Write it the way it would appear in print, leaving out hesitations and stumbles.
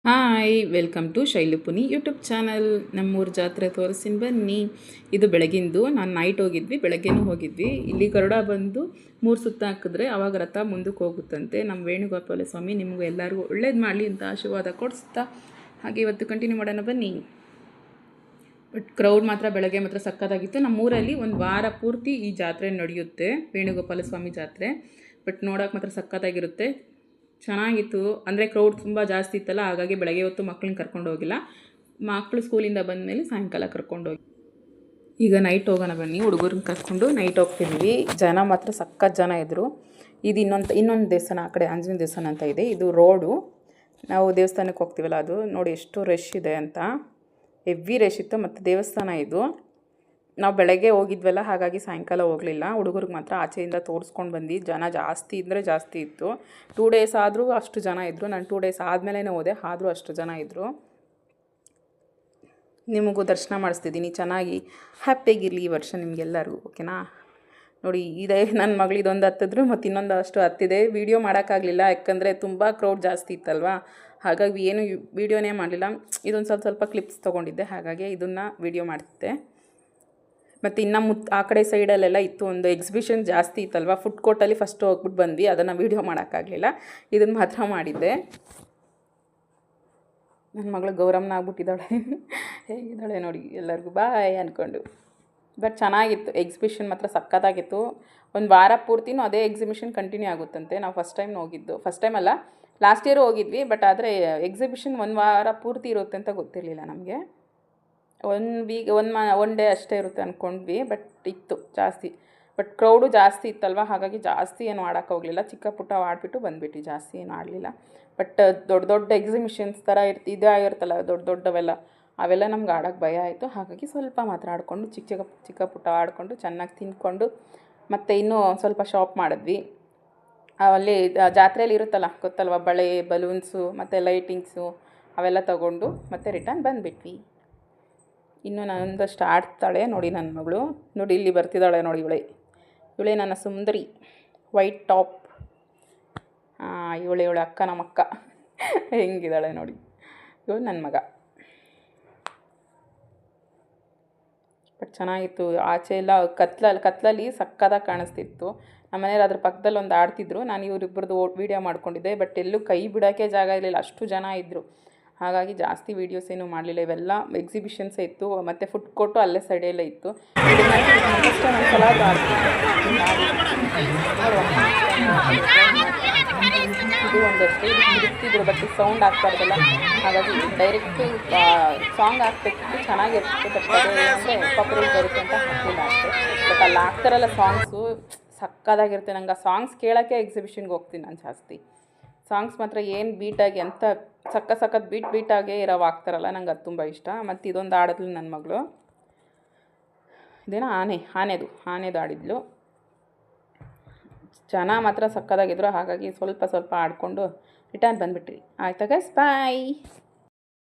Hi welcome to Shailupuni YouTube channel. ನಮ್ಮೂರ ಜಾತ್ರೆ ತೋರಿಸ್ತೀನಿ ಬನ್ನಿ. ಇದು ಬೆಳಗಿಂದು ನಾನು ನೈಟ್ ಹೋಗಿದ್ವಿ, ಬೆಳಗ್ಗೆನೂ ಹೋಗಿದ್ವಿ. ಇಲ್ಲಿ ಗರುಡ ಬಂದು 3 ಸುತ್ತ ಹಾಕಿದ್ರೆ ಅವಾಗ ರಥ ಮುಂದಕ್ಕೆ ಹೋಗುತ್ತಂತೆ. ನಮ್ಮ ವೇಣುಗೋಪಾಲ ಸ್ವಾಮಿ ನಿಮಗೂ ಎಲ್ಲರಿಗೂ ಒಳ್ಳೇದು ಮಾಡಲಿ ಅಂತ ಆಶೀರ್ವಾದ ಕೊಡಿಸ್ತಾ ಹಾಗೆ ಇವತ್ತು ಕಂಟಿನ್ಯೂ ಮಾಡೋಣ ಬನ್ನಿ. ಬಟ್ ಕ್ರೌಡ್ ಮಾತ್ರ ಬೆಳಗ್ಗೆ ಮಾತ್ರ ಸಕ್ಕತ್ತಾಗಿತ್ತು. ನಮ್ಮೂರಲ್ಲಿ ಒಂದು ವಾರ ಪೂರ್ತಿ ಈ ಜಾತ್ರೆ ನಡೆಯುತ್ತೆ, ವೇಣುಗೋಪಾಲ ಸ್ವಾಮಿ ಜಾತ್ರೆ. ಬಟ್ ನೋಡೋಕೆ ಮಾತ್ರ ಸಕ್ಕತ್ತಾಗಿರುತ್ತೆ, ಚೆನ್ನಾಗಿತ್ತು. ಅಂದರೆ ಕ್ರೌಡ್ ತುಂಬ ಜಾಸ್ತಿ ಇತ್ತಲ್ಲ, ಹಾಗಾಗಿ ಬೆಳಗ್ಗೆ ಹೊತ್ತು ಮಕ್ಕಳನ್ನ ಕರ್ಕೊಂಡು ಹೋಗಿಲ್ಲ. ಮಕ್ಕಳು ಸ್ಕೂಲಿಂದ ಬಂದಮೇಲೆ ಸಾಯಂಕಾಲ ಕರ್ಕೊಂಡೋಗಿ ಈಗ ನೈಟ್ ಹೋಗೋಣ ಬನ್ನಿ. ಹುಡುಗರನ್ನ ಕರ್ಕೊಂಡು ನೈಟ್ ಹೋಗ್ತಿದ್ವಿ. ಜನ ಮಾತ್ರ ಸಕ್ಕತ್ತು ಜನ ಇದ್ದರು. ಇದು ಇನ್ನೊಂದು ದೇವಸ್ಥಾನ, ಆ ಕಡೆ ಆಂಜನೇಯ ದೇವಸ್ಥಾನ ಅಂತ ಇದೆ. ಇದು ರೋಡು, ನಾವು ದೇವಸ್ಥಾನಕ್ಕೆ ಹೋಗ್ತೀವಲ್ಲ ಅದು ನೋಡಿ ಎಷ್ಟು ರಶ್ ಇದೆ ಅಂತ. ಹೆವಿ ರಶ್ ಇತ್ತು. ಮತ್ತು ದೇವಸ್ಥಾನ ಇದು ನಾವು ಬೆಳಗ್ಗೆ ಹೋಗಿದ್ವಲ್ಲ, ಹಾಗಾಗಿ ಸಾಯಂಕಾಲ ಹೋಗಲಿಲ್ಲ. ಹುಡುಗರಿಗೆ ಮಾತ್ರ ಆಚೆಯಿಂದ ತೋರಿಸ್ಕೊಂಡು ಬಂದು. ಜನ ಜಾಸ್ತಿ ಇದ್ದರೆ ಜಾಸ್ತಿ ಇತ್ತು. 2 ಡೇಸ್ ಆದರೂ ಅಷ್ಟು ಜನ ಇದ್ದರು. ನಾನು 2 ಡೇಸ್ ಆದಮೇಲೆ ಹೋದೆ, ಆದರೂ ಅಷ್ಟು ಜನ ಇದ್ದರು. ನಿಮಗೂ ದರ್ಶನ ಮಾಡಿಸ್ತಿದ್ದೀನಿ. ಚೆನ್ನಾಗಿ ಹ್ಯಾಪಿಯಾಗಿರಲಿ ಈ ವರ್ಷ ನಿಮಗೆಲ್ಲರಿಗೂ, ಓಕೆನಾ? ನೋಡಿ, ಇದೇ ನನ್ನ ಮಗಳು ಇದೊಂದು ಹತ್ತಿದ್ರು, ಮತ್ತು ಇನ್ನೊಂದು ಅಷ್ಟು ಹತ್ತಿದೆ. ವೀಡಿಯೋ ಮಾಡೋಕ್ಕಾಗಲಿಲ್ಲ, ಯಾಕಂದರೆ ತುಂಬ ಕ್ರೌಡ್ ಜಾಸ್ತಿ ಇತ್ತಲ್ವ, ಹಾಗಾಗಿ ಏನು ವೀಡಿಯೋನೇ ಮಾಡಲಿಲ್ಲ. ಇದೊಂದು ಸ್ವಲ್ಪ ಕ್ಲಿಪ್ಸ್ ತೊಗೊಂಡಿದ್ದೆ, ಹಾಗಾಗಿ ಇದನ್ನು ವೀಡಿಯೋ ಮಾಡ್ತಿದ್ದೆ. ಮತ್ತು ಇನ್ನು ಆ ಕಡೆ ಸೈಡಲ್ಲೆಲ್ಲ ಇತ್ತು, ಒಂದು ಎಕ್ಸಿಬಿಷನ್ ಜಾಸ್ತಿ ಇತ್ತಲ್ವ. ಫುಡ್ ಕೋರ್ಟಲ್ಲಿ ಫಸ್ಟ್ ಹೋಗ್ಬಿಟ್ಟು ಬಂದ್ವಿ, ಅದನ್ನು ವೀಡಿಯೋ ಮಾಡೋಕ್ಕಾಗಲಿಲ್ಲ. ಇದನ್ನು ಮಾತ್ರ ಮಾಡಿದ್ದೆ. ನನ್ನ ಮಗಳು ಗೌರಮ್ಮನ ಆಗ್ಬಿಟ್ಟಿದ್ದಾಳೆ. ಹೇಗಿದ್ದಾಳೆ ನೋಡಿ, ಎಲ್ಲರಿಗೂ ಬಾಯ್ ಅಂದ್ಕೊಂಡು. ಬಟ್ ಚೆನ್ನಾಗಿತ್ತು, ಎಕ್ಸಿಬಿಷನ್ ಮಾತ್ರ ಸಕ್ಕತ್ತಾಗಿತ್ತು. ಒಂದು ವಾರ ಪೂರ್ತಿನೂ ಅದೇ ಎಕ್ಸಿಬಿಷನ್ ಕಂಟಿನ್ಯೂ ಆಗುತ್ತಂತೆ. ನಾವು ಫಸ್ಟ್ ಟೈಮ್ ಹೋಗಿದ್ದು, ಫಸ್ಟ್ ಟೈಮ್ ಅಲ್ಲ, ಲಾಸ್ಟ್ ಇಯರ್ ಹೋಗಿದ್ವಿ. ಬಟ್ ಆದರೆ ಎಕ್ಸಿಬಿಷನ್ 1 ವಾರ ಪೂರ್ತಿ ಇರುತ್ತೆ ಅಂತ ಗೊತ್ತಿರಲಿಲ್ಲ ನಮಗೆ. 1 ಡೇ ಅಷ್ಟೇ ಇರುತ್ತೆ ಅಂದ್ಕೊಂಡ್ವಿ, ಬಟ್ ಇತ್ತು ಜಾಸ್ತಿ. ಬಟ್ ಕ್ರೌಡು ಜಾಸ್ತಿ ಇತ್ತಲ್ವ, ಹಾಗಾಗಿ ಜಾಸ್ತಿ ಏನು ಆಡೋಕ್ಕೋಗಲಿಲ್ಲ. ಚಿಕ್ಕ ಪುಟ್ಟ ಆಡಿಬಿಟ್ಟು ಬಂದುಬಿಟ್ಟು, ಜಾಸ್ತಿ ಏನು ಆಡಲಿಲ್ಲ. ಬಟ್ ದೊಡ್ಡ ಎಕ್ಸಿಬಿಷನ್ಸ್ ಥರ ಇದಾಗಿರುತ್ತಲ್ಲ, ದೊಡ್ಡವೆಲ್ಲ, ಅವೆಲ್ಲ ನಮ್ಗೆ ಆಡೋಕ್ಕೆ ಭಯ ಆಯಿತು. ಹಾಗಾಗಿ ಸ್ವಲ್ಪ ಮಾತ್ರ ಆಡಿಕೊಂಡು ಚಿಕ್ಕ ಪುಟ್ಟ ಆಡಿಕೊಂಡು ಚೆನ್ನಾಗಿ ತಿಂದ್ಕೊಂಡು ಮತ್ತು ಇನ್ನೂ ಸ್ವಲ್ಪ ಶಾಪ್ ಮಾಡಿದ್ವಿ. ಅಲ್ಲಿ ಜಾತ್ರೆಯಲ್ಲಿ ಇರುತ್ತಲ್ಲ, ಗೊತ್ತಲ್ವ, ಬಳೆ, ಬಲೂನ್ಸು ಮತ್ತು ಲೈಟಿಂಗ್ಸು ಅವೆಲ್ಲ ತಗೊಂಡು ಮತ್ತೆ ರಿಟರ್ನ್ ಬಂದುಬಿಟ್ವಿ. ಇನ್ನು ನನ್ನದಷ್ಟು ಆಡ್ತಾಳೆ ನೋಡಿ ನನ್ನ ಮಗಳು. ನೋಡಿ ಇಲ್ಲಿ ಬರ್ತಿದ್ದಾಳೆ ನೋಡಿ, ಇವಳೇ ನನ್ನ ಸುಂದರಿ, ವೈಟ್ ಟಾಪ್. ಇವಳೆ ಅಕ್ಕ, ನಮ್ಮ ಅಕ್ಕ ಹೆಂಗಿದ್ದಾಳೆ ನೋಡಿ. ಇವಳು ನನ್ನ ಮಗ. ಬಟ್ ಚೆನ್ನಾಗಿತ್ತು. ಆಚೆ ಎಲ್ಲ ಕತ್ಲಲ್ಲಿ ಸಕ್ಕದಾಗಿ ಕಾಣಿಸ್ತಿತ್ತು. ನಮ್ಮ ಮನೇಲಿ ಅದ್ರ ಪಕ್ಕದಲ್ಲಿ ಒಂದು ಆಡ್ತಿದ್ರು. ನಾನು ಇವರಿಬ್ಬರದ್ದು ವೀಡಿಯೋ ಮಾಡ್ಕೊಂಡಿದ್ದೆ. ಬಟ್ ಎಲ್ಲೂ ಕೈ ಬಿಡೋಕ್ಕೆ ಜಾಗ ಇರಲಿಲ್ಲ, ಅಷ್ಟು ಜನ ಇದ್ದರು. ಹಾಗಾಗಿ ಜಾಸ್ತಿ ವೀಡಿಯೋಸ್ ಏನೂ ಮಾಡಲಿಲ್ಲ. ಇವೆಲ್ಲ ಎಕ್ಸಿಬಿಷನ್ಸೇ ಇತ್ತು, ಮತ್ತು ಫುಡ್ ಕೋರ್ಟು ಅಲ್ಲೇ ಸೈಡೆಲ್ಲ ಇತ್ತು. ಇದು ಒಂದಷ್ಟು ಇರ್ತಿದ್ರು, ಬಟ್ ಸೌಂಡ್ ಆಗ್ತಾಯಿದ್ದಲ್ಲ, ಹಾಗಾಗಿ ಡೈರೆಕ್ಟು ಸಾಂಗ್ ಹಾಕ್ಬೇಕಿತ್ತು, ಚೆನ್ನಾಗಿರ್ತಿತ್ತು. ಬಟ್ ಅಂದರೆ ಕಾಪಿರೈಟ್ ಬರುತ್ತೆ ಅಂತ ಹಾಕಿಲ್ಲ ಅಷ್ಟೇ. ಬಟ್ ಅಲ್ಲಿ ಆಗ್ತಾರಲ್ಲ ಸಾಂಗ್ಸು, ಸಕ್ಕದಾಗಿರುತ್ತೆ. ನಂಗೆ ಆ ಸಾಂಗ್ಸ್ ಕೇಳೋಕ್ಕೆ ಎಕ್ಸಿಬಿಷನ್ಗೆ ಹೋಗ್ತೀನಿ ನಾನು ಜಾಸ್ತಿ. ಸಾಂಗ್ಸ್ ಮಾತ್ರ ಏನು ಬೀಟಾಗಿ ಅಂತ ಸಖತ್ ಬೀಟಾಗೇ ಇರೋವು ಆಗ್ತಾರಲ್ಲ, ನಂಗೆ ಅದು ತುಂಬ ಇಷ್ಟ. ಮತ್ತು ಇದೊಂದು ಆಡಿದ್ಲು ನನ್ನ ಮಗಳು, ಇದೇನೋ ಆನೆದು ಆಡಿದ್ಲು. ಜನ ಮಾತ್ರ ಸಕ್ಕದಾಗಿದ್ರು, ಹಾಗಾಗಿ ಸ್ವಲ್ಪ ಆಡಿಕೊಂಡು ರಿಟರ್ನ್ ಬಂದುಬಿಟ್ರಿ. ಆಯ್ತಾ ಗೈಸ್, ಬಾಯ್.